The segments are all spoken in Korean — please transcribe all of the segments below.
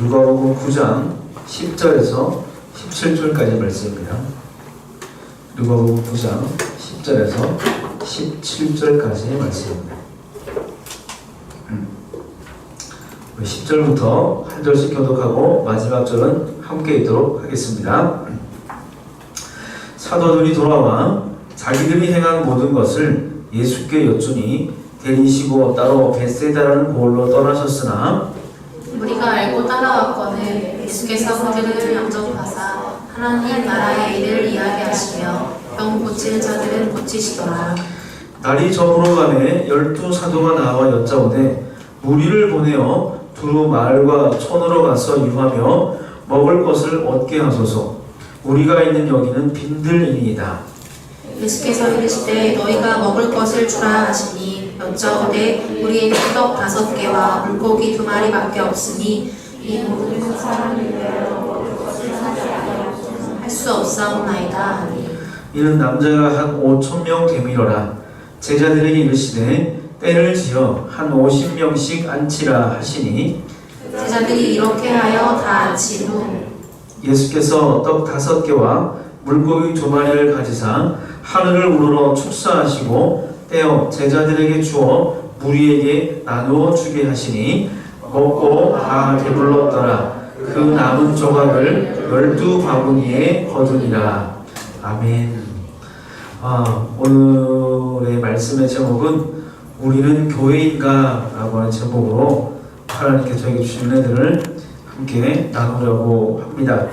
누가복음 9장 10절에서 17절까지 말씀입니다. 누가복음 9장 10절에서 17절까지의 말씀입니다. 10절부터 한 절씩 교독하고 마지막 절은 함께 읽도록 하겠습니다. 사도들이 돌아와 자기들이 행한 모든 것을 예수께 여쭈니 데리시고 따로 벳세다라는 곳으로 떠나셨으나 우리가 알고 따라왔거늘 예수께서 그들을 영접하사 하나님 나라의 일을 이야기하시며 병 고치는 자들은 고치시더라. 날이 저물어가매 12 사도가 나와 여짜오되 무리를 보내어 두루 마을과 촌으로 가서 유하며 먹을 것을 얻게 하소서. 우리가 있는 여기는 빈들이니이다. 예수께서 이르시되 너희가 먹을 것을 주라 하시니 여짜오되 우리에게 떡 5개와 물고기 2마리밖에 없으니 이 모든 사람을 위하여 먹을 것을 사지 아니하고는 할 수 없사옵나이다 하니 이는 남자가 한 5,000명 되밀어라. 제자들에게 이르시되 때를 지어 한 50명씩 앉히라 하시니 제자들이 이렇게 하여 다 앉힌 후 예수께서 떡 5개와 물고기 2마리를 가지사 하늘을 우러러 축사하시고 떼어 제자들에게 주어 무리에게 나누어 주게 하시니 먹고 다 배불렀더라. 그 남은 조각을 12바구니에 거두니라. 아멘. 오늘의 말씀의 제목은 우리는 교회인가? 라고 하는 제목으로 하나님께 저에게 주신 은혜들을 함께 나누려고 합니다.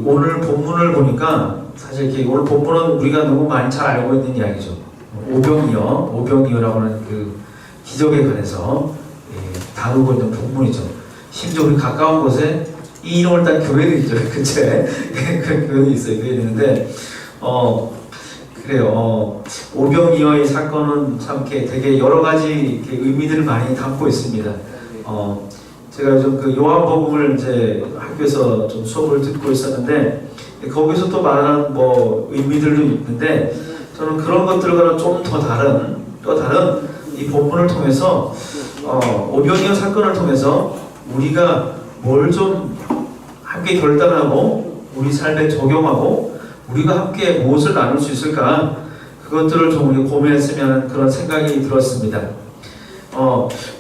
오늘 본문을 보니까 사실 이렇게 오늘 본문은 우리가 너무 많이 잘 알고 있는 이야기죠. 오병이어라고 하는 그 기적에 관해서 다루고 있는 본문이죠. 심지어 우리 가까운 곳에 이 이름을 딴 교회도 있죠. 근처에 그런 교회도 있어요. 교회도 있는데 그래요. 오병이어의 사건은 참 되게 여러 가지 의미들을 많이 담고 있습니다. 제가 요즘 그 요한복음을 이제 학교에서 좀 수업을 듣고 있었는데 거기서 또 말하는 의미들도 있는데 저는 그런 것들과는 좀 더 다른 이 본문을 통해서 오병이어 사건을 통해서 우리가 뭘 좀 함께 결단하고 우리 삶에 적용하고 우리가 함께 무엇을 나눌 수 있을까 그것들을 좀 우리 고민했으면 그런 생각이 들었습니다.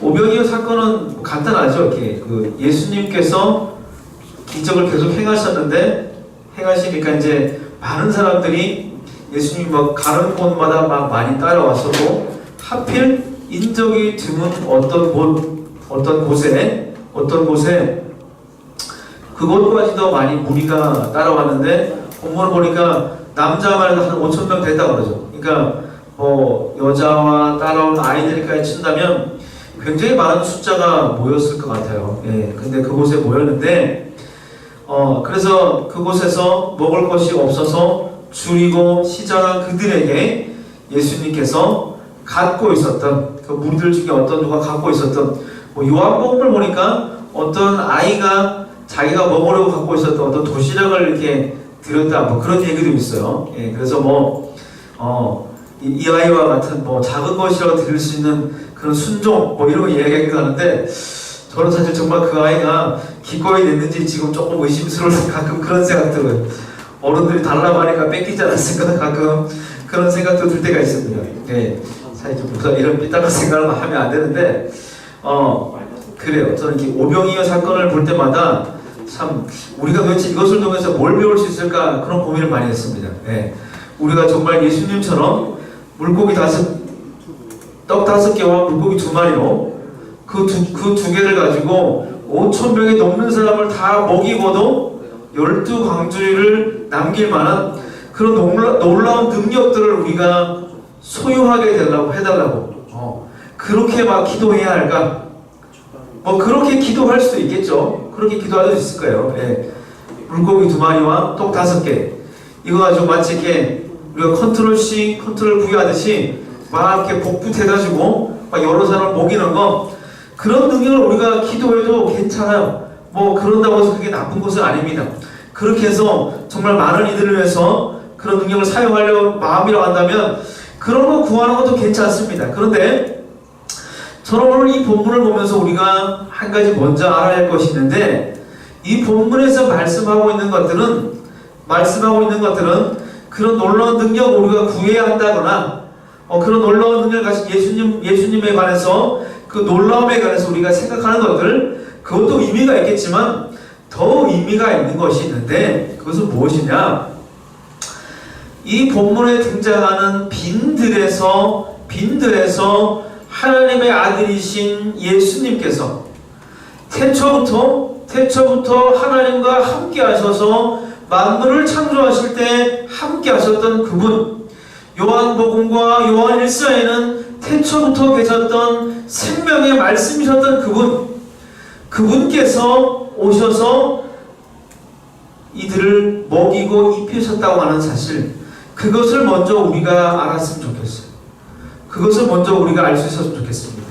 오병이어 사건은 간단하죠. 이렇게 예수님께서 기적을 계속 행하시니까 이제 많은 사람들이 예수님 가는 곳마다 많이 따라왔어도 하필 인적이 드문 어떤 곳에 그곳까지도 많이 무리가 따라왔는데 본문을 보니까 남자만 해도 한 5,000명 됐다고 그러죠. 그러니까 여자와 따라온 아이들까지 친다면 굉장히 많은 숫자가 모였을 것 같아요. 근데 그곳에 모였는데 그래서 그곳에서 먹을 것이 없어서 줄이고 시장한 그들에게 예수님께서 갖고 있었던 그 무리들 중에 누가 갖고 있었던 요한복음을 보니까 어떤 아이가 자기가 먹으려고 갖고 있었던 어떤 도시락을 이렇게 드렸다 그런 얘기도 있어요. 그래서 이 아이와 같은 작은 것이라고 드릴 수 있는 그런 순종 이런 거 이야기하기도 하는데 저는 사실 정말 그 아이가 기꺼이 냈는지 지금 조금 의심스러워서 가끔 그런 생각 들어요. 어른들이 달라고 하니까 뺏기지 않았을까 가끔 그런 생각도 들 때가 있습니다. 사실 좀 이런 삐딱한 생각을 하면 안 되는데 그래요. 저는 이렇게 오병이어 사건을 볼 때마다 참 우리가 도대체 이것을 통해서 뭘 배울 수 있을까 그런 고민을 많이 했습니다. 우리가 정말 예수님처럼 떡 5개와 물고기 2마리로 그 2개를 가지고 5,000명이 넘는 사람을 다 먹이고도 12광주리를 남길 만한 그런 놀라운 능력들을 우리가 소유하게 해달라고 그렇게 기도해야 할까? 그렇게 기도할 수도 있겠죠. 그렇게 기도할 수 있을 거예요. 물고기 2마리와 떡 5개 이거 가지고 마치 이렇게 우리가 컨트롤 C, 컨트롤 V 하듯이 이렇게 복붙해가지고 여러 사람을 먹이는 거 그런 능력을 우리가 기도해도 괜찮아요. 그런다고 해서 그게 나쁜 것은 아닙니다. 그렇게 해서 정말 많은 이들을 위해서 그런 능력을 사용하려고 마음이라고 한다면 그런 거 구하는 것도 괜찮습니다. 그런데 저는 오늘 이 본문을 보면서 우리가 한 가지 먼저 알아야 할 것이 있는데, 이 본문에서 말씀하고 있는 것들은 그런 놀라운 능력을 우리가 구해야 한다거나 그런 놀라운 능력을 가진 예수님에 관해서 그 놀라움에 관해서 우리가 생각하는 것들, 그것도 의미가 있겠지만 더 의미가 있는 것이 있는데, 그것은 무엇이냐? 이 본문에 등장하는 빈들에서 하나님의 아들이신 예수님께서 태초부터 하나님과 함께 하셔서 만물을 창조하실 때 함께 하셨던 그분, 요한복음과 요한 1서에는 태초부터 계셨던 생명의 말씀이셨던 그분께서 오셔서 이들을 먹이고 입히셨다고 하는 사실, 그것을 먼저 우리가 알았으면 좋겠어요. 그것을 먼저 우리가 알 수 있었으면 좋겠습니다.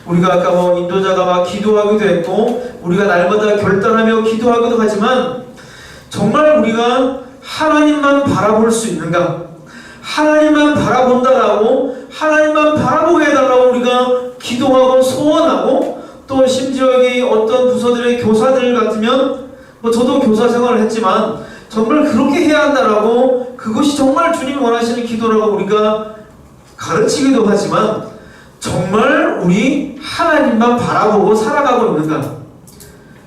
우리가 아까 인도자가 막 기도하기도 했고, 우리가 날마다 결단하며 기도하기도 하지만, 정말 우리가 하나님만 바라볼 수 있는가? 하나님만 바라본다라고, 하나님만 바라보게 해달라고 우리가 기도하고 소원하고, 또 심지어 여기 어떤 부서들의 교사들 같으면, 저도 교사 생활을 했지만 정말 그렇게 해야 한다라고, 그것이 정말 주님이 원하시는 기도라고 우리가 가르치기도 하지만, 정말 우리 하나님만 바라보고 살아가고 있는가?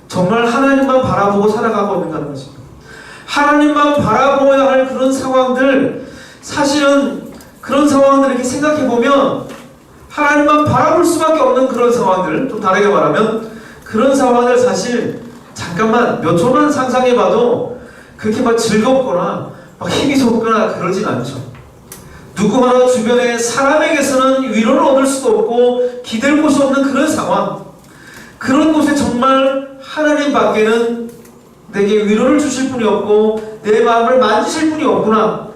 정말 하나님만 바라보고 살아가고 있는가는 것입니다. 하나님만 바라보아야 할 그런 상황들, 사실은 그런 상황들을 이렇게 생각해보면 하나님만 바라볼 수밖에 없는 그런 상황들, 좀 다르게 말하면 그런 상황을 사실 잠깐만 몇 초만 상상해봐도 그렇게 막 즐겁거나 막 힘이 솟거나 그러진 않죠. 누구 하나 주변에 사람에게서는 위로를 얻을 수도 없고 기댈 곳이 없는 그런 상황, 그런 곳에 정말 하나님 밖에는 내게 위로를 주실 분이 없고 내 마음을 만지실 분이 없구나.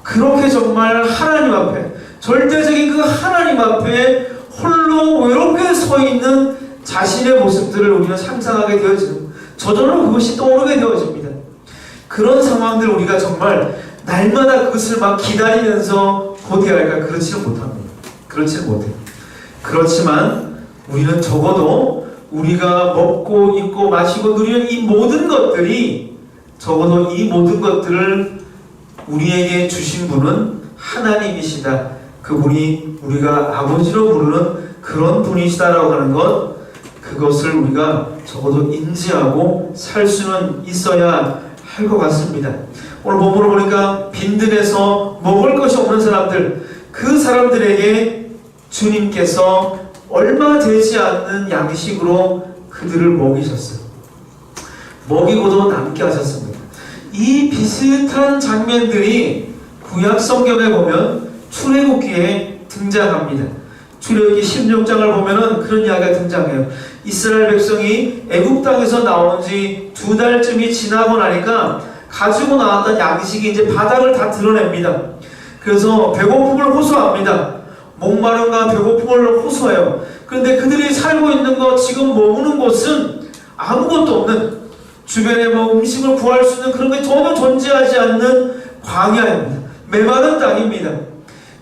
그렇게 정말 하나님 앞에, 절대적인 그 하나님 앞에 홀로 외롭게 서 있는 자신의 모습들을 우리는 상상하게 되어지는, 저절로 그것이 떠오르게 되어집니다. 그런 상황들 우리가 정말 날마다 그것을 막 기다리면서 고대해야 할까? 그렇지는 못합니다. 그렇지는 못해요. 그렇지만 우리는 적어도 우리가 먹고 입고 마시고 누리는 이 모든 것들이, 적어도 이 모든 것들을 우리에게 주신 분은 하나님이시다. 그분이 우리가 아버지로 부르는 그런 분이시다라고 하는 것, 그것을 우리가 적어도 인지하고 살 수는 있어야 할 것 같습니다. 오늘 본문을 보니까 빈들에서 먹을 것이 없는 사람들, 그 사람들에게 주님께서 얼마 되지 않는 양식으로 그들을 먹이셨어요. 먹이고도 남게 하셨습니다. 이 비슷한 장면들이 구약 성경에 보면 출애굽기에 등장합니다. 출애굽기 16장을 보면은 그런 이야기가 등장해요. 이스라엘 백성이 애굽 땅에서 나온 지 2달쯤이 지나고 나니까 가지고 나왔던 양식이 이제 바닥을 다 드러냅니다. 그래서 배고픔을 호소합니다. 목마름과 배고픔을 호소해요. 그런데 그들이 살고 있는 것, 지금 머무는 곳은 아무것도 없는, 주변에 음식을 구할 수 있는 그런 게 전혀 존재하지 않는 광야입니다. 메마른 땅입니다.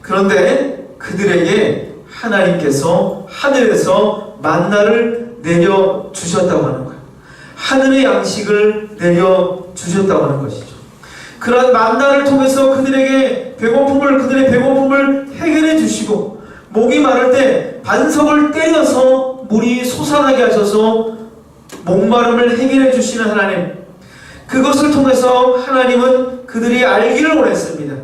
그런데 그들에게 하나님께서 하늘에서 만나를 내려주셨다고 하는 거예요. 하늘의 양식을 내려주셨다고 하는 것이죠. 그런 만나를 통해서 그들의 배고픔을 해결해 주시고, 목이 마를 때 반석을 때려서 물이 솟아나게 하셔서 목마름을 해결해 주시는 하나님, 그것을 통해서 하나님은 그들이 알기를 원했습니다.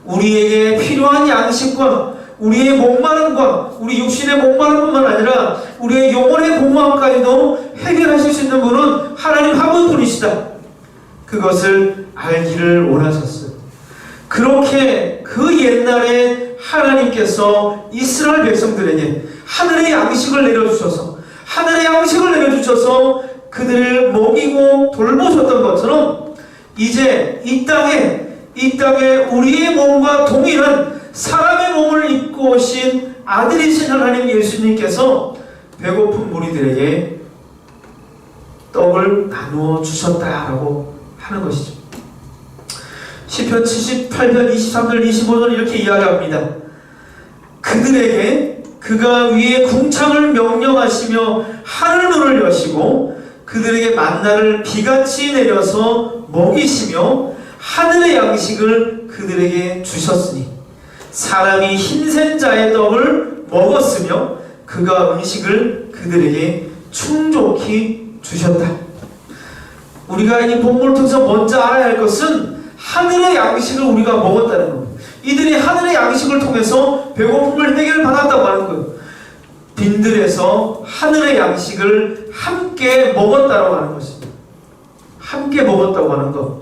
우리에게 필요한 양식과 우리의 목마름과 우리 육신의 목마름뿐만 아니라 우리의 영혼의 공허함까지도 해결하실 수 있는 분은 하나님 한 분이시다. 그것을 알기를 원하셨어요. 그렇게 그 옛날에 하나님께서 이스라엘 백성들에게 하늘의 양식을 내려주셔서 그들을 먹이고 돌보셨던 것처럼, 이제 이 땅에 우리의 몸과 동일한 사람의 몸을 입고 오신 아들이신 하나님 예수님께서 배고픈 무리들에게 떡을 나누어 주셨다라고 하는 것이죠. 시편 78편 23절 25절 이렇게 이야기합니다. 그들에게 그가 위에 궁창을 부어하시며 하늘 문을 여시고 그들에게 만나를 비같이 내려서 먹이시며 하늘의 양식을 그들에게 주셨으니 사람이 흰센 자의 떡을 먹었으며 그가 음식을 그들에게 충족히 주셨다. 우리가 이 본문을 통해서 먼저 알아야 할 것은 하늘의 양식을 우리가 먹었다는 겁니다. 이들이 하늘의 양식을 통해서 배고픔을 해결받았다고 하는 거예요. 빈들에서 하늘의 양식을 함께 먹었다고 하는 것입니다. 함께 먹었다고 하는 것.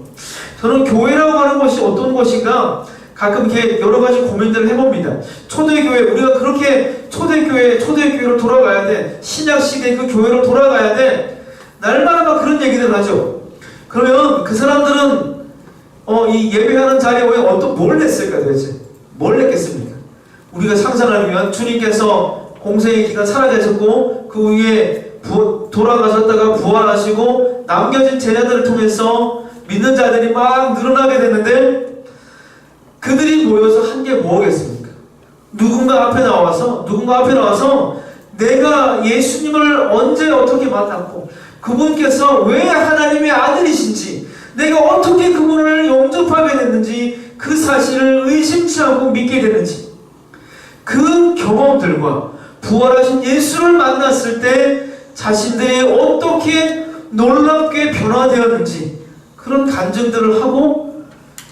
저는 교회라고 하는 것이 어떤 것인가 가끔 이렇게 여러 가지 고민들을 해봅니다. 초대교회, 우리가 그렇게 초대교회로 돌아가야 돼. 신약시대 그 교회로 돌아가야 돼. 날마다 막 그런 얘기들을 하죠. 그러면 그 사람들은 이 예배하는 자리에 뭘 냈을까 도대체? 뭘 냈겠습니까? 우리가 상상하면 주님께서 공생의 기간 살아계셨고 그 후에 돌아가셨다가 부활하시고 남겨진 제자들을 통해서 믿는 자들이 막 늘어나게 됐는데 그들이 모여서 한 게 뭐겠습니까? 누군가 앞에 나와서 내가 예수님을 언제 어떻게 만났고 그분께서 왜 하나님의 아들이신지 내가 어떻게 그분을 영접하게 됐는지 그 사실을 의심치 않고 믿게 되는지 그 경험들과 부활하신 예수를 만났을 때 자신들이 어떻게 놀랍게 변화되었는지 그런 간증들을 하고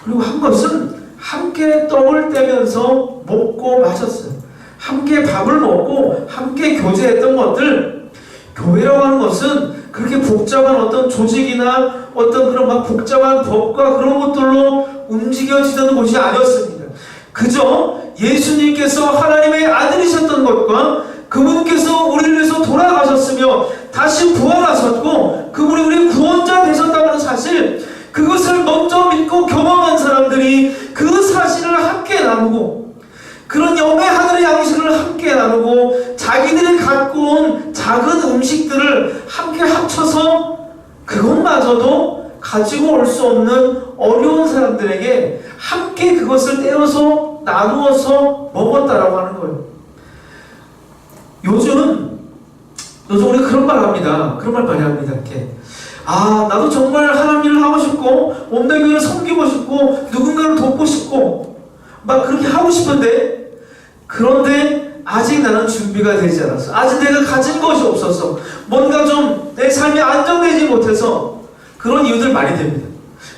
그리고 한 것은 함께 떡을 떼면서 먹고 마셨어요. 함께 밥을 먹고 함께 교제했던 것들. 교회라고 하는 것은 그렇게 복잡한 어떤 조직이나 어떤 그런 막 복잡한 법과 그런 것들로 움직여지는 곳이 아니었습니다. 그저 예수님께서 하나님의 아들이셨던 것과 그분께서 우리를 위해서 돌아가셨으며 다시 부활하셨고 그분이 우리의 구원자 되셨다는 사실, 그것을 먼저 믿고 경험한 사람들이 그 사실을 함께 나누고 그런 영의 하늘의 양식을 함께 나누고 자기들이 갖고 온 작은 음식들을 함께 합쳐서 그것마저도 가지고 올 수 없는 어려운 사람들에게 함께 그것을 떼어서 나누어서 먹었다라고 하는 거예요. 요즘 우리 그런 말 합니다. 그런 말 많이 합니다. 이렇게 나도 정말 하나님 일을 하고 싶고 온대 교회를 섬기고 싶고 누군가를 돕고 싶고 막 그렇게 하고 싶은데 그런데 아직 나는 준비가 되지 않았어. 아직 내가 가진 것이 없어서 뭔가 좀 내 삶이 안정되지 못해서 그런 이유들 많이 됩니다.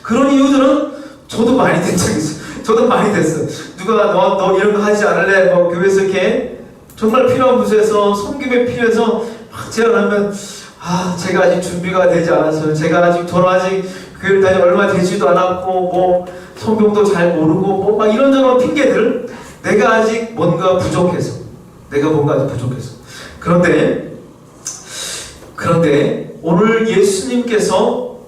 그런 이유들은 저도 많이 된 적이 있어요. 저도 많이 됐어요. 누가 너 이런 거 하지 않을래? 교회에서 이렇게 정말 필요한 부서에서 섬김에 필요해서 막 제안하면 제가 아직 준비가 되지 않았어요. 제가 저는 아직 교회를 다니 얼마 되지도 않았고 성경도 잘 모르고 막 이런저런 핑계들. 내가 아직 뭔가 부족해서. 그런데 오늘 예수님께서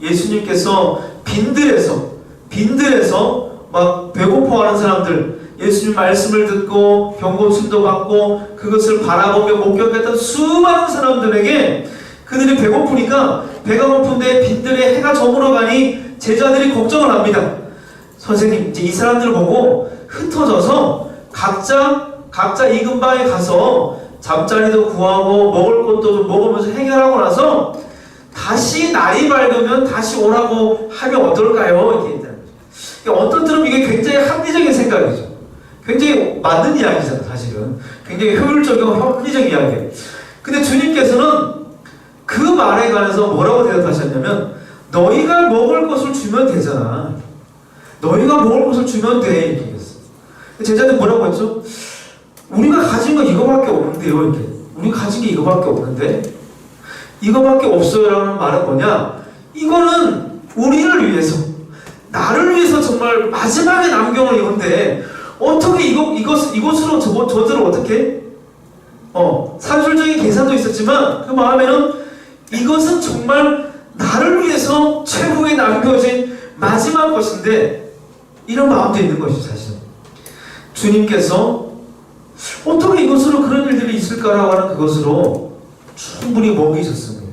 빈들에서 막 배고파하는 사람들, 예수님 말씀을 듣고 병고침도 받고 그것을 바라보며 목격했던 수많은 사람들에게 그들이 배고프니까 배가 고픈데 빈들에 해가 저물어가니 제자들이 걱정을 합니다. 선생님, 이제 이 사람들을 보고 흩어져서 각자 이 근방에 가서 잠자리도 구하고 먹을 것도 좀 먹으면서 해결하고 나서 다시 날이 밝으면 다시 오라고 하면 어떨까요? 이렇게 얘기하는 거죠. 어떤 들으면 이게 굉장히 합리적인 생각이죠. 굉장히 맞는 이야기잖아요, 사실은. 굉장히 효율적이고 합리적인 이야기예요. 근데 주님께서는 그 말에 관해서 뭐라고 대답하셨냐면 너희가 먹을 것을 주면 되잖아. 너희가 먹을 것을 주면 돼. 이렇게 얘기했어요. 제자들 뭐라고 했죠? 우리가 가진 거 이거밖에 없는데요. 이렇게. 우리가 가진 게 이거밖에 없는데 이거밖에 없어요 라는 말은 뭐냐? 이거는 우리를 위해서 나를 위해서 정말 마지막에 남겨놓은 이건데 어떻게 이것으로 저들을 어떻게 산술적인 계산도 있었지만 그 마음에는 이것은 정말 나를 위해서 최후에 남겨진 마지막 것인데 이런 마음도 있는 것이죠. 사실 주님께서 어떻게 이것으로 그런 일들이 있을까라고 하는 그것으로 충분히 먹이셨습니다.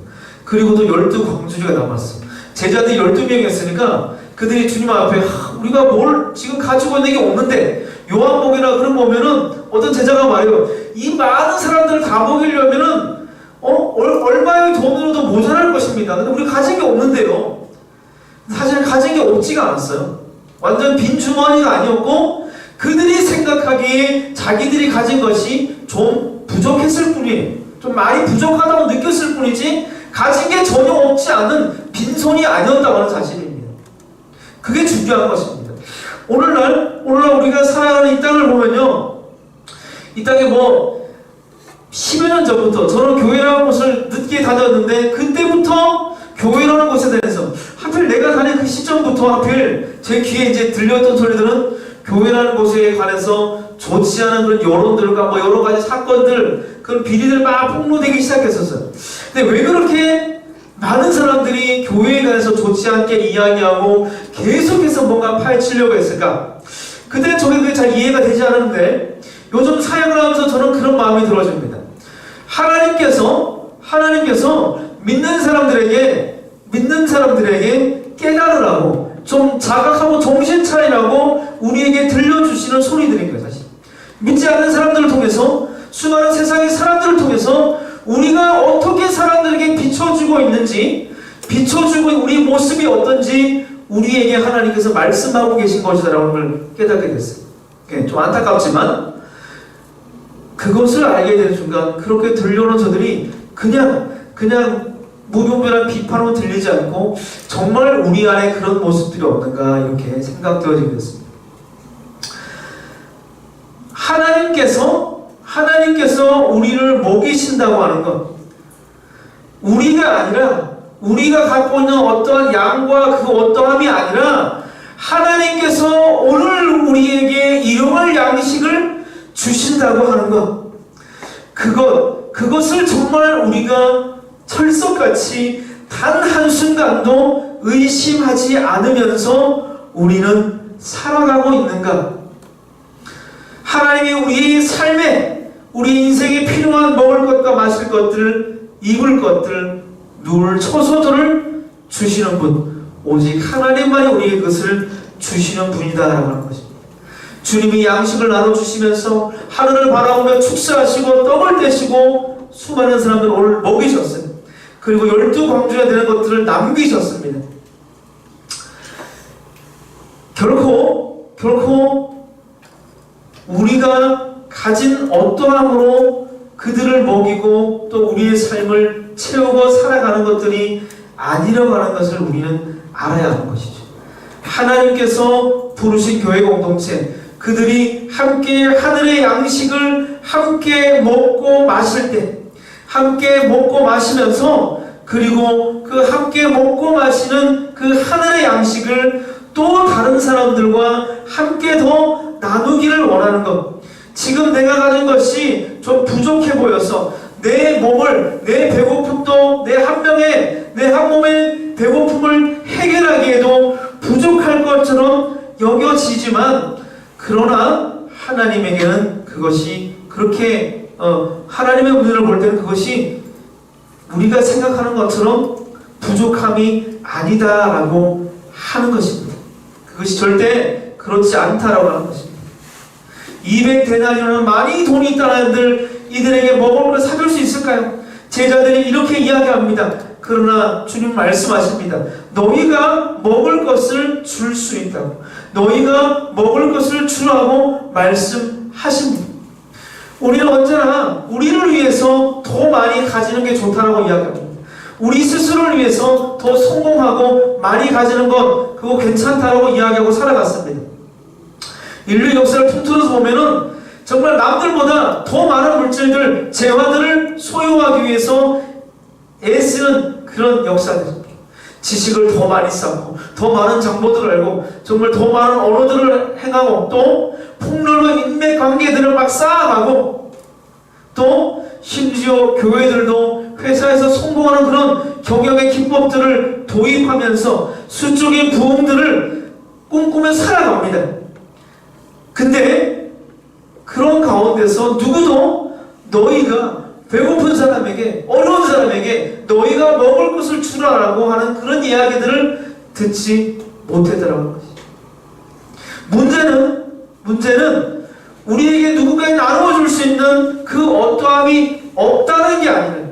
그리고도 12광주리가 남았어. 제자들이 12명이었으니까 그들이 주님 앞에 우리가 뭘 지금 가지고 있는 게 없는데 요한복이나 그런 거 보면은 어떤 제자가 말해요. 이 많은 사람들을 다 먹이려면은 것입니다. 근데 우리 가진 게 없는데요. 사실 가진 게 없지가 않았어요. 완전 빈 주머니가 아니었고 그들이 생각하기에 자기들이 가진 것이 좀 부족했을 뿐이에요. 좀 많이 부족하다고 느꼈을 뿐이지 가진 게 전혀 없지 않은 빈손이 아니었다고 하는 사실입니다. 그게 중요한 것입니다. 오늘날 우리가 살아가는 이 땅을 보면요, 이 땅에 10여 년 전부터 저는 교회라는 곳을 늦게 다녔는데 그때부터 교회라는 곳에 대해서 하필 내가 다닌 그 시점부터 하필 제 귀에 이제 들렸던 소리들은 교회라는 곳에 관해서 좋지 않은 그런 여론들과 여러 가지 사건들, 그런 비리들 막 폭로되기 시작했었어요. 근데 왜 그렇게 많은 사람들이 교회에 관해서 좋지 않게 이야기하고 계속해서 뭔가 파헤치려고 했을까? 그때 저게 그게 잘 이해가 되지 않았는데 요즘 사역을 하면서 저는 그런 마음이 들어집니다. 하나님께서 믿는 사람들에게 깨달으라고, 좀 자각하고 정신 차리라고 우리에게 들려주시는 소리들인 거예요, 사실. 믿지 않는 사람들을 통해서, 수많은 세상의 사람들을 통해서 우리가 어떻게 사람들에게 비춰주고 있는지, 비춰주고 우리 모습이 어떤지 우리에게 하나님께서 말씀하고 계신 것이다라는 걸 깨닫게 됐어요. 좀 안타깝지만 그것을 알게 되는 순간 그렇게 들려오는 저들이 그냥 무분별한 비판으로 들리지 않고 정말 우리 안에 그런 모습들이 없는가 이렇게 생각되어지게 됐습니다. 하나님께서 우리를 먹이신다고 하는 것, 우리가 아니라 우리가 갖고 있는 어떠한 양과 그 어떠함이 아니라 하나님께서 오늘 우리에게 일용할 양식을 주신다고 하는 것, 그것을 정말 우리가 철석같이 단 한순간도 의심하지 않으면서 우리는 살아가고 있는가? 하나님이 우리의 삶에, 우리 인생에 필요한 먹을 것과 마실 것들, 입을 것들, 누울 처소들을 주시는 분, 오직 하나님만이 우리에게 그것을 주시는 분이다라고 하는 것입니다. 주님이 양식을 나눠주시면서 하늘을 바라보며 축사하시고 떡을 떼시고 수많은 사람들을 오늘 먹이셨어요. 그리고 12광주가 되는 것들을 남기셨습니다. 결코 우리가 가진 어떠함으로 그들을 먹이고 또 우리의 삶을 채우고 살아가는 것들이 아니라고 하는 것을 우리는 알아야 하는 것이죠. 하나님께서 부르신 교회 공동체, 그들이 함께 하늘의 양식을 함께 먹고 마실 때, 함께 먹고 마시면서, 그리고 그 함께 먹고 마시는 그 하늘의 양식을 또 다른 사람들과 함께 더 나누기를 원하는 것. 지금 내가 가진 것이 좀 부족해 보여서 내 몸을, 내 배고픔도 내 한 몸의 배고픔을 해결하기에도 부족할 것처럼 여겨지지만, 그러나 하나님에게는 그것이 그렇게 하나님의 눈으로 볼 때는 그것이 우리가 생각하는 것처럼 부족함이 아니다라고 하는 것입니다. 그것이 절대 그렇지 않다라고 하는 것입니다. 200데나리온은 많이 돈이 있다는 이들에게 먹을 걸 사줄 수 있을까요? 제자들이 이렇게 이야기합니다. 그러나 주님 말씀하십니다. 너희가 먹을 것을 줄 수 있다고, 너희가 먹을 것을 주라고 말씀하십니다. 우리는 언제나 우리를 위해서 더 많이 가지는 게 좋다라고 이야기합니다. 우리 스스로를 위해서 더 성공하고 많이 가지는 것, 그거 괜찮다라고 이야기하고 살아갔습니다. 인류 역사를 통틀어서 보면은 정말 남들보다 더 많은 물질들, 재화들을 소유하기 위해서 애쓰는 그런 역사들입니다. 지식을 더 많이 쌓고, 더 많은 정보들을 알고, 정말 더 많은 언어들을 행하고, 또 폭로로 인맥 관계들을 막 쌓아가고, 또 심지어 교회들도 회사에서 성공하는 그런 경영의 기법들을 도입하면서 수적인 부흥들을 꿈꾸며 살아갑니다. 근데 그런 가운데서 누구도 너희가 배고픈 사람에게, 어려운 사람에게 너희가 먹을 것을 주라라고 하는 그런 이야기들을 듣지 못했더라고요. 문제는 우리에게 누군가에 나누어줄 수 있는 그 어떠함이 없다는 게 아니라,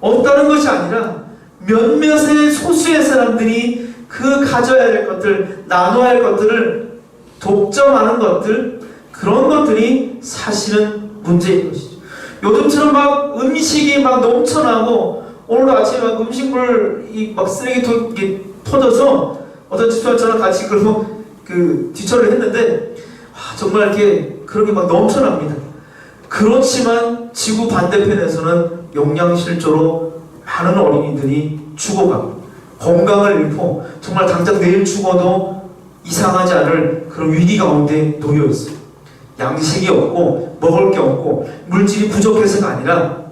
없다는 것이 아니라 몇몇의 소수의 사람들이 그 가져야 될 것들, 나눠야 할 것들을 독점하는 것들, 그런 것들이 사실은 문제인 것이죠. 요즘처럼 막 음식이 막 넘쳐나고 오늘 아침에 막 음식물 막 쓰레기통이 터져서 어떤 집사람처럼 같이 그 뒤처리를 했는데 정말 이렇게 그런 게 막 넘쳐납니다. 그렇지만 지구 반대편에서는 영양실조로 많은 어린이들이 죽어가고 건강을 잃고 정말 당장 내일 죽어도 이상하지 않을 그런 위기 가운데 놓여 있어요. 양식이 없고 먹을 게 없고 물질이 부족해서가 아니라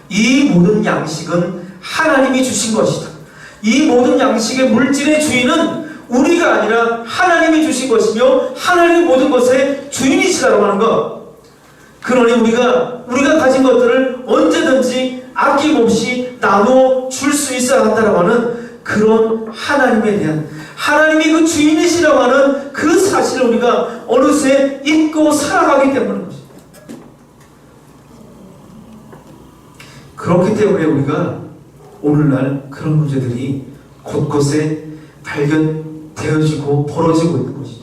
이 모든 양식은 하나님이 주신 것이다. 이 모든 양식의 물질의 주인은 우리가 아니라 하나님이 주신 것이며 하나님이 모든 것의 주인이시라고 하는 것. 그러니 우리가 가진 것들을 언제든지 아낌없이 나누어 줄 수 있어야 한다고 하는 그런 하나님에 대한, 하나님이 그 주인이시라고 하는 그 사실을 우리가 어느새 잊고 살아가기 때문인 것입니다. 그렇기 때문에 우리가 오늘날 그런 문제들이 곳곳에 발견되어지고 벌어지고 있는 것이죠.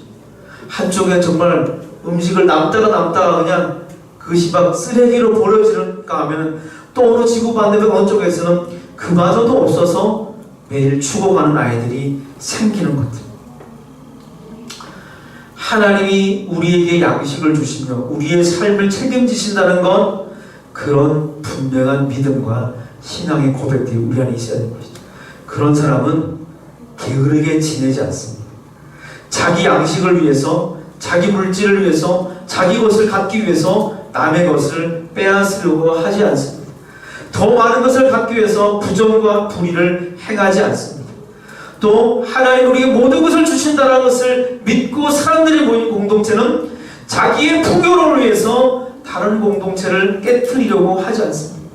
한쪽에 정말 음식을 남다가 그냥 그것이 막 쓰레기로 버려지는가 하면 또 어느 지구 반대편 어느 쪽에서는 그마저도 없어서 매일 죽어가는 아이들이 생기는 것들. 하나님이 우리에게 양식을 주시며 우리의 삶을 책임지신다는 건 그런 분명한 믿음과 신앙의 고백들이 우리 안에 있어야 되는 것이죠. 그런 사람은 게으르게 지내지 않습니다. 자기 양식을 위해서, 자기 물질을 위해서, 자기 것을 갖기 위해서 남의 것을 빼앗으려고 하지 않습니다. 더 많은 것을 갖기 위해서 부정과 불의를 행하지 않습니다. 또 하나님 우리에게 모든 것을 주신다는 것을 믿고 사람들이 모인 공동체는 자기의 풍요를 위해서 다른 공동체를 깨트리려고 하지 않습니다.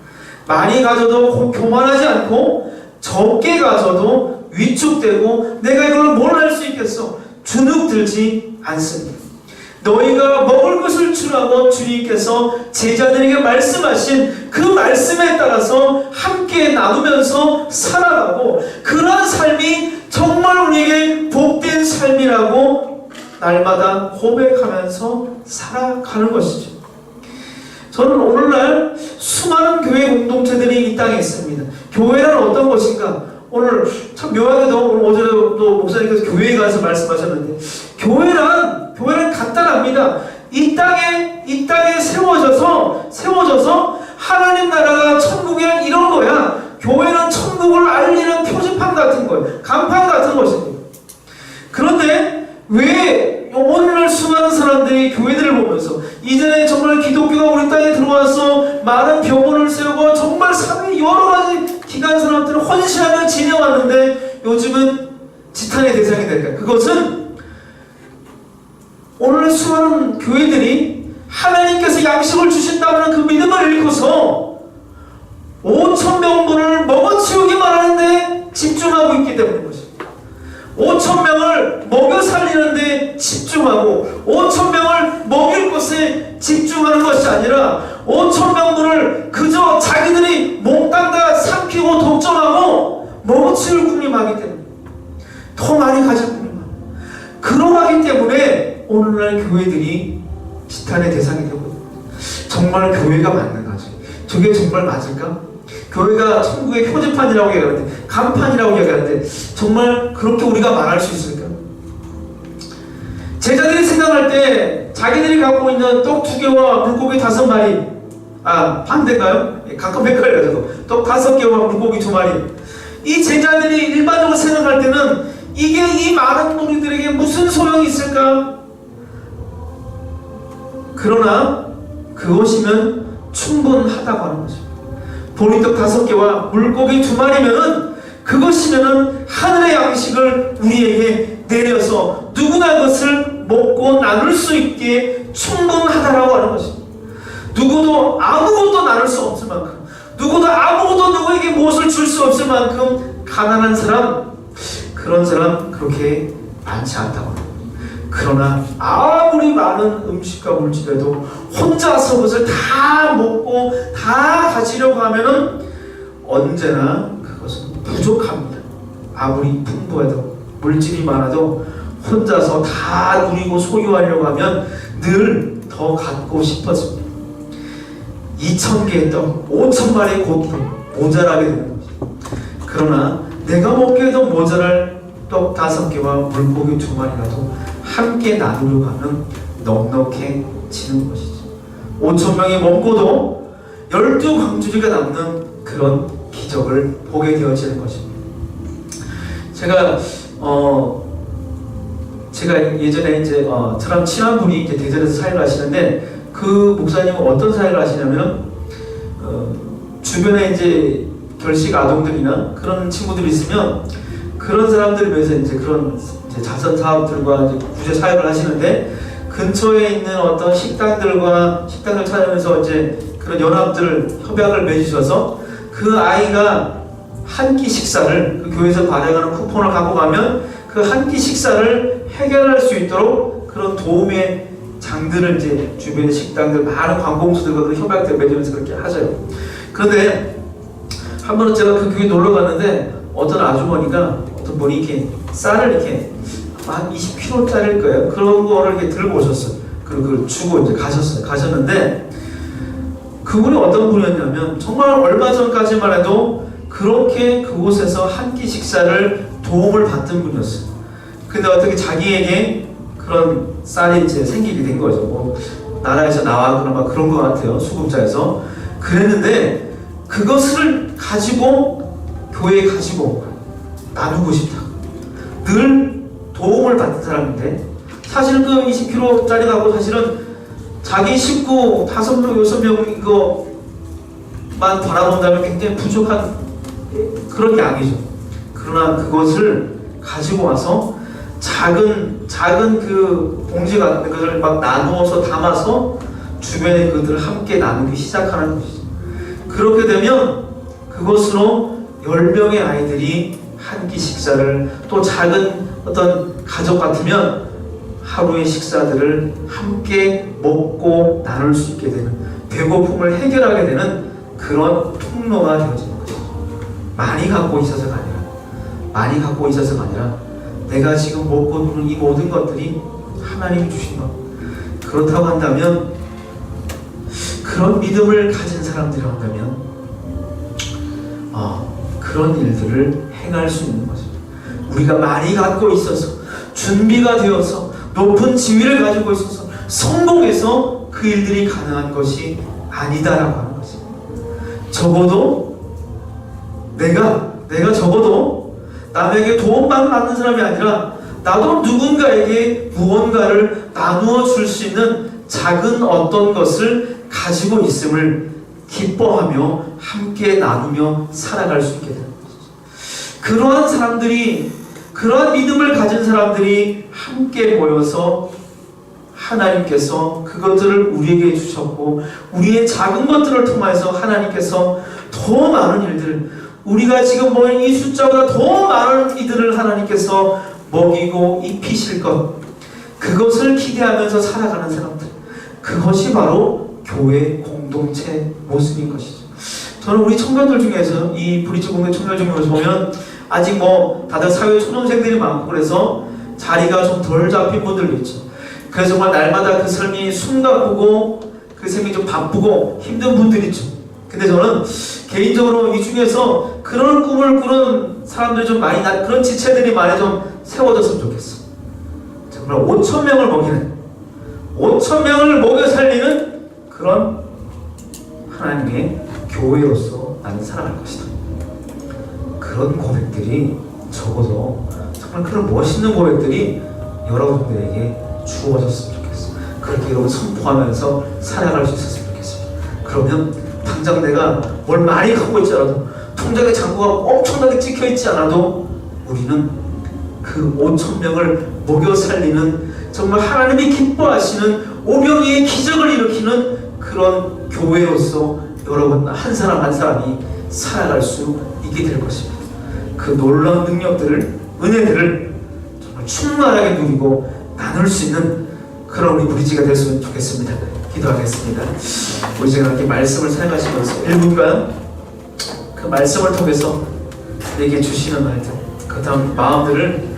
많이 가져도 교만하지 않고 적게 가져도 위축되고 내가 이걸 뭘 할 수 있겠어? 주눅 들지 않습니다. 너희가 먹을 것을 주라고 주님께서 제자들에게 말씀하신 그 말씀에 따라서 함께 나누면서 살아가고 그러한 삶이 정말 우리에게 복된 삶이라고 날마다 고백하면서 살아가는 것이죠. 저는 오늘날 수많은 교회 공동체들이 이 땅에 있습니다. 교회란 어떤 것인가? 오늘 참 묘하게도 오늘 어제도 목사님께서 교회에 가서 말씀하셨는데 교회란 간단합니다. 이 땅에 세워져서 하나님 나라가 천국이란 이런 거야. 교회는 천국을 알리는 표지판 같은 거예요. 간판 같은 것입니다. 그런데 왜 오늘날 수많은 사람들이 교회들을 보면서 이전에 정말 기독교가 우리 땅에 들어와서 많은 병원을 세우고 정말 삶의 여러 가지 기간 사람들을 헌신하며 지내왔는데 요즘은 지탄의 대상이 될까? 그것은 오늘 수많은 교회들이 하나님께서 양식을 주신다는 그 믿음을 잃고서 5,000명분을 먹어치우기만 하는데 집중하고 있기 때문인 것입니다. 5,000명을 먹여 살리는데 집중하고 5,000명을 먹일 것에 집중하는 것이 아니라 5,000명분을 그저 자기들이 몽땅 다 삼키고 독점하고 먹어치울 군림하기 때문에 더 많이 가질 군림하고 그러하기 때문에 오늘날 교회들이 지탄의 대상이 되고 정말 교회가 맞는가지? 저게 정말 맞을까? 교회가 천국의 표지판이라고 얘기하는데 간판이라고 얘기하는데 정말 그렇게 우리가 말할 수 있을까? 제자들이 생각할 때 자기들이 갖고 있는 떡 2개와 물고기 5마리 반대인가요? 가끔 헷갈려요. 떡 5개와 물고기 2마리 이 제자들이 일반적으로 생각할 때는 이게 이 많은 우리들에게 무슨 소용이 있을까? 그러나 그것이면 충분하다고 하는 것입니다. 보리떡 5개와 물고기 2마리면은 그것이면은 하늘의 양식을 우리에게 내려서 누구나 그것을 먹고 나눌 수 있게 충분하다라고 하는 것입니다. 누구도 아무것도 나눌 수 없을 만큼, 누구도 아무것도 누구에게 무엇을 줄 수 없을 만큼 가난한 사람, 그런 사람 그렇게 많지 않다고 합니다. 그러나 아무리 많은 음식과 물질에도 혼자서 그것을 다 먹고 다 가지려고 하면은 언제나 그것은 부족합니다. 아무리 풍부해도 물질이 많아도 혼자서 다 누리고 소유하려고 하면 늘 더 갖고 싶어집니다. 2,000개의 떡, 5,000마리의 고기도 모자라게 되는 것입니다. 그러나 내가 먹기에도 모자랄 떡 5개와 물고기 2마리라도 함께 나누려고 하면 넉넉해지는 것이죠. 5,000명이 먹고도 12광주리가 남는 그런 기적을 보게 되어지는 것입니다. 제가 예전에 이제 저랑 친한 분이 이제 대전에서 사역을 하시는데 그 목사님은 어떤 사역을 하시냐면 주변에 이제 결식 아동들이나 그런 친구들이 있으면 그런 사람들을 위해서 이제 그런 이제 자선 사업들과 이제 구제 사역을 하시는데 근처에 있는 어떤 식당들 찾아가면서 이제 그런 연합들 협약을 맺으셔서 그 아이가 한 끼 식사를 그 교회에서 발행하는 쿠폰을 갖고 가면 그 한 끼 식사를 해결할 수 있도록 그런 도움의 장들을 이제 주변의 식당들 많은 관공서들과 그 협약들 맺으면서 그렇게 하셔요. 그런데 한 번은 제가 그 교회 놀러 갔는데 어떤 어떤 분이 이렇게 쌀을 이렇게 한 20kg짜리일 거예요. 그런 거를 이렇게 들고 오셨어요. 그리고 그걸 주고 이제 가셨는데 그분이 어떤 분이었냐면 정말 얼마 전까지만 해도 그렇게 그곳에서 한 끼 식사를 도움을 받던 분이었어요. 근데 어떻게 자기에게 그런 쌀이 이제 생기게 된 거죠. 뭐 나라에서 나왔거나 막 그런 것 같아요. 수급자에서. 그랬는데 그것을 가지고 교회에 가지고 나누고 싶다. 늘 도움을 받는 사람인데 사실 그 20kg짜리 가고 사실은 자기 식구 5명, 6명 이거만 바라본다면 굉장히 부족한 그런 양이죠. 그러나 그것을 가지고 와서 작은 그 봉지 같은 것을 막 나누어서 담아서 주변에 그들을 함께 나누기 시작하는 것이죠. 그렇게 되면 그것으로 10명의 아이들이 한 끼 식사를 또 작은 어떤 가족 같으면 하루의 식사들을 함께 먹고 나눌 수 있게 되는 배고픔을 해결하게 되는 그런 통로가 되어지는 것이죠. 많이 갖고 있어서가 아니라 내가 지금 먹고 누는 이 모든 것들이 하나님이 주신 것. 그렇다고 한다면 그런 믿음을 가진 사람들이 한다면 그런 일들을 행할 수 있는 것입니다. 우리가 많이 갖고 있어서 준비가 되어서 높은 지위를 가지고 있어서 성공해서 그 일들이 가능한 것이 아니다라고 하는 것입니다. 적어도 내가 적어도 남에게 도움받는 사람이 아니라 나도 누군가에게 무언가를 나누어 줄 수 있는 작은 어떤 것을 가지고 있음을 기뻐하며 함께 나누며 살아갈 수 있게 되는 것이죠. 그러한 사람들이, 그러한 믿음을 가진 사람들이 함께 모여서 하나님께서 그것들을 우리에게 주셨고 우리의 작은 것들을 통해서 하나님께서 더 많은 일들을, 우리가 지금 보는 이 숫자보다 더 많은 이들을 하나님께서 먹이고 입히실 것, 그것을 기대하면서 살아가는 사람들, 그것이 바로 교회 공동체 모습인 것이죠. 저는 우리 청년들 중에서, 이 브리지 공동 청년 중에서 보면 아직 다들 사회 초년생들이 많고 그래서 자리가 좀 덜 잡힌 분들도 있죠. 그래서 정말 날마다 그 삶이 숨가쁘고 그 삶이 좀 바쁘고 힘든 분들이 있죠. 근데 저는 개인적으로 이 중에서 그런 꿈을 꾸는 사람들이 좀 많이, 그런 지체들이 많이 좀 세워졌으면 좋겠어. 정말 5,000명을 먹이는, 5,000명을 먹여 살리는 그런 하나님의 교회로서 나는 살아갈 것이다. 그런 고백들이, 적어도 정말 그런 멋있는 고백들이 여러분들에게 주어졌으면 좋겠어. 그렇게 여러분 선포하면서 살아갈 수 있었으면 좋겠습니다. 그러면 당장 내가 뭘 많이 갖고 있지 않아도, 통장에 잔고가 엄청나게 찍혀 있지 않아도 우리는 그 5,000명을 먹여 살리는, 정말 하나님이 기뻐하시는 오병이의 기적을 일으키는 그런 교회로서 여러분 한 사람 한 사람이 살아갈 수 있게 될 것입니다. 그 놀라운 능력들을, 은혜들을 정말 충만하게 누리고 나눌 수 있는 그런 우리 무리지가 됐으면 좋겠습니다. 기도하겠습니다. 우리 제가 이렇게 말씀을 사용하시면서 1분간 그 말씀을 통해서 내게 주시는 말들, 그 다음 마음들을